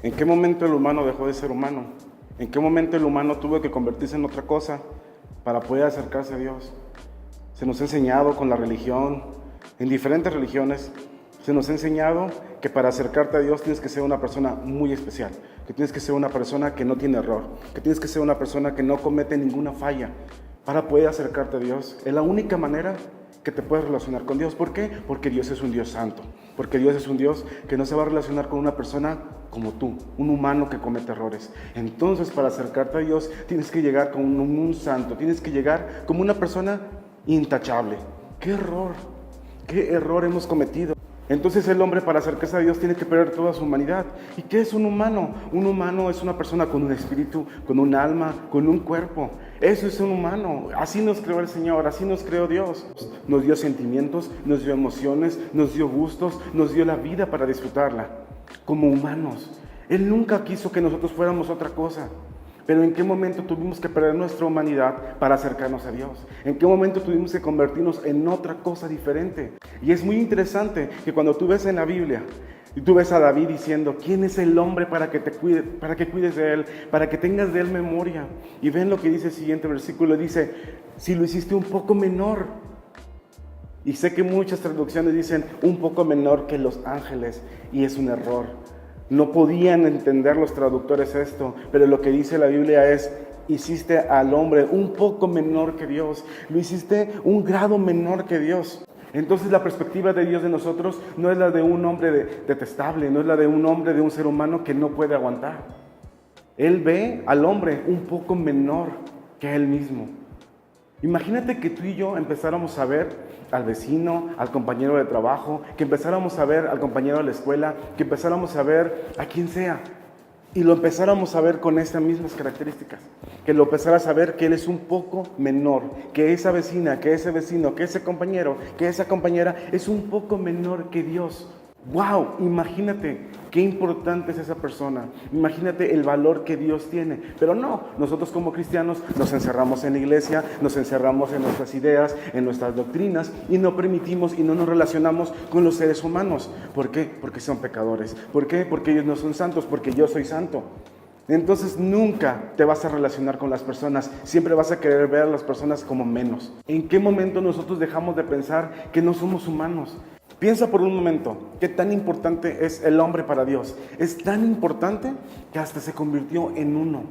¿En qué momento el humano dejó de ser humano? ¿En qué momento el humano tuvo que convertirse en otra cosa para poder acercarse a Dios? Se nos ha enseñado con la religión, en diferentes religiones, se nos ha enseñado que para acercarte a Dios tienes que ser una persona muy especial, que tienes que ser una persona que no tiene error, que tienes que ser una persona que no comete ninguna falla para poder acercarte a Dios. Es la única manera que te puedes relacionar con Dios. ¿Por qué? Porque Dios es un Dios santo, porque Dios es un Dios que no se va a relacionar con una persona como tú, un humano que comete errores. Entonces, para acercarte a Dios tienes que llegar como un santo, tienes que llegar como una persona intachable. ¡Qué error hemos cometido! Entonces el hombre, para acercarse a Dios, tiene que perder toda su humanidad. ¿Y qué es un humano? Un humano es una persona con un espíritu, con un alma, con un cuerpo. Eso es un humano. Así nos creó el Señor, así nos creó Dios. Nos dio sentimientos, nos dio emociones, nos dio gustos, nos dio la vida para disfrutarla. Como humanos. Él nunca quiso que nosotros fuéramos otra cosa. Pero ¿en qué momento tuvimos que perder nuestra humanidad para acercarnos a Dios? ¿En qué momento tuvimos que convertirnos en otra cosa diferente? Y es muy interesante que cuando tú ves en la Biblia, y tú ves a David diciendo, ¿quién es el hombre para que te cuide, para que cuides de él, para que tengas de él memoria? Y ven lo que dice el siguiente versículo, dice, si lo hiciste un poco menor. Y sé que muchas traducciones dicen un poco menor que los ángeles, y es un error. No podían entender los traductores esto, pero lo que dice la Biblia es, hiciste al hombre un poco menor que Dios, lo hiciste un grado menor que Dios. Entonces la perspectiva de Dios de nosotros no es la de un hombre detestable, no es la de un hombre, de un ser humano que no puede aguantar. Él ve al hombre un poco menor que él mismo. Imagínate que tú y yo empezáramos a ver al vecino, al compañero de trabajo, que empezáramos a ver al compañero de la escuela, que empezáramos a ver a quien sea, y lo empezáramos a ver con estas mismas características, que lo empezaras a ver que él es un poco menor, que esa vecina, que ese vecino, que ese compañero, que esa compañera es un poco menor que Dios. ¡Wow! Imagínate qué importante es esa persona. Imagínate el valor que Dios tiene. Pero no, nosotros como cristianos nos encerramos en la iglesia, nos encerramos en nuestras ideas, en nuestras doctrinas y no permitimos y no nos relacionamos con los seres humanos. ¿Por qué? Porque son pecadores. ¿Por qué? Porque ellos no son santos, porque yo soy santo. Entonces nunca te vas a relacionar con las personas, siempre vas a querer ver a las personas como menos. ¿En qué momento nosotros dejamos de pensar que no somos humanos? Piensa por un momento, ¿qué tan importante es el hombre para Dios? Es tan importante que hasta se convirtió en uno.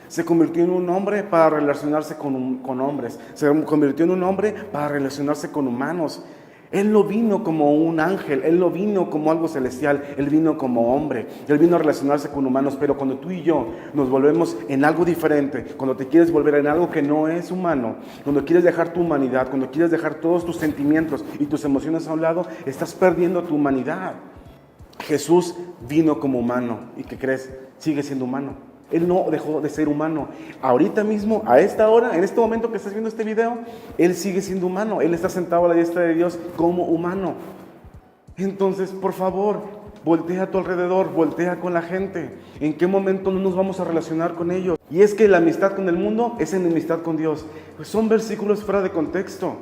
Se convirtió en un hombre para relacionarse con hombres. Se convirtió en un hombre para relacionarse con humanos. Él no vino como un ángel, Él no vino como algo celestial, Él vino como hombre, Él vino a relacionarse con humanos, pero cuando tú y yo nos volvemos en algo diferente, cuando te quieres volver en algo que no es humano, cuando quieres dejar tu humanidad, cuando quieres dejar todos tus sentimientos y tus emociones a un lado, estás perdiendo tu humanidad. Jesús vino como humano, ¿y qué crees? Sigue siendo humano. Él no dejó de ser humano. Ahorita mismo, a esta hora, en este momento que estás viendo este video, Él sigue siendo humano. Él está sentado a la diestra de Dios como humano. Entonces, por favor, voltea a tu alrededor, voltea con la gente. ¿En qué momento no nos vamos a relacionar con ellos? Y es que la amistad con el mundo es enemistad con Dios. Pues son versículos fuera de contexto.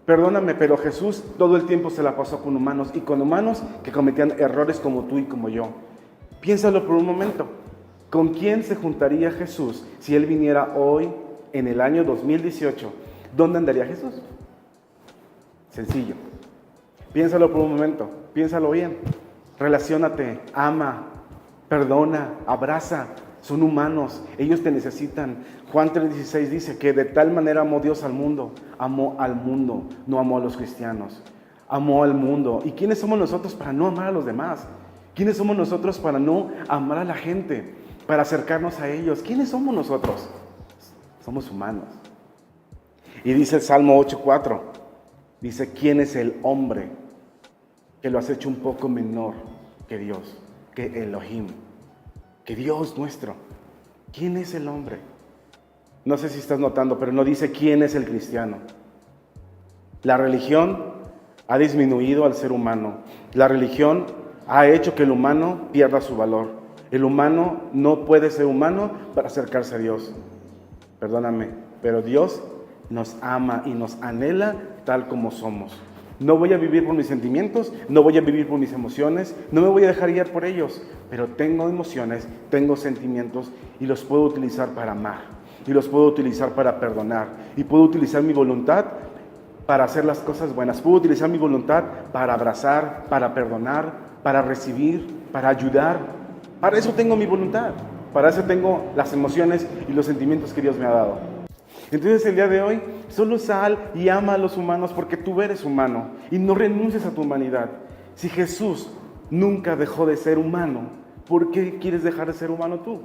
Perdóname, pero Jesús todo el tiempo se la pasó con humanos y con humanos que cometían errores como tú y como yo. Piénsalo por un momento. ¿Con quién se juntaría Jesús si Él viniera hoy, en el año 2018? ¿Dónde andaría Jesús? Sencillo. Piénsalo por un momento, piénsalo bien. Relaciónate, ama, perdona, abraza. Son humanos, ellos te necesitan. Juan 3:16 dice que de tal manera amó Dios al mundo, no amó a los cristianos. Amó al mundo. ¿Y quiénes somos nosotros para no amar a los demás? ¿Quiénes somos nosotros para no amar a la gente? Para acercarnos a ellos. ¿Quiénes somos nosotros? Somos humanos. Y dice el Salmo 8:4, dice, ¿quién es el hombre que lo has hecho un poco menor que Dios, que Elohim, que Dios nuestro? ¿Quién es el hombre? No sé si estás notando, pero no dice quién es el cristiano. La religión ha disminuido al ser humano. La religión ha hecho que el humano pierda su valor. El humano no puede ser humano para acercarse a Dios. Perdóname, pero Dios nos ama y nos anhela tal como somos. No voy a vivir por mis sentimientos, no voy a vivir por mis emociones, no me voy a dejar guiar por ellos, pero tengo emociones, tengo sentimientos y los puedo utilizar para amar, y los puedo utilizar para perdonar, y puedo utilizar mi voluntad para hacer las cosas buenas, puedo utilizar mi voluntad para abrazar, para perdonar, para recibir, para ayudar. Para eso tengo mi voluntad, para eso tengo las emociones y los sentimientos que Dios me ha dado. Entonces el día de hoy, solo sal y ama a los humanos porque tú eres humano y no renuncies a tu humanidad. Si Jesús nunca dejó de ser humano, ¿por qué quieres dejar de ser humano tú?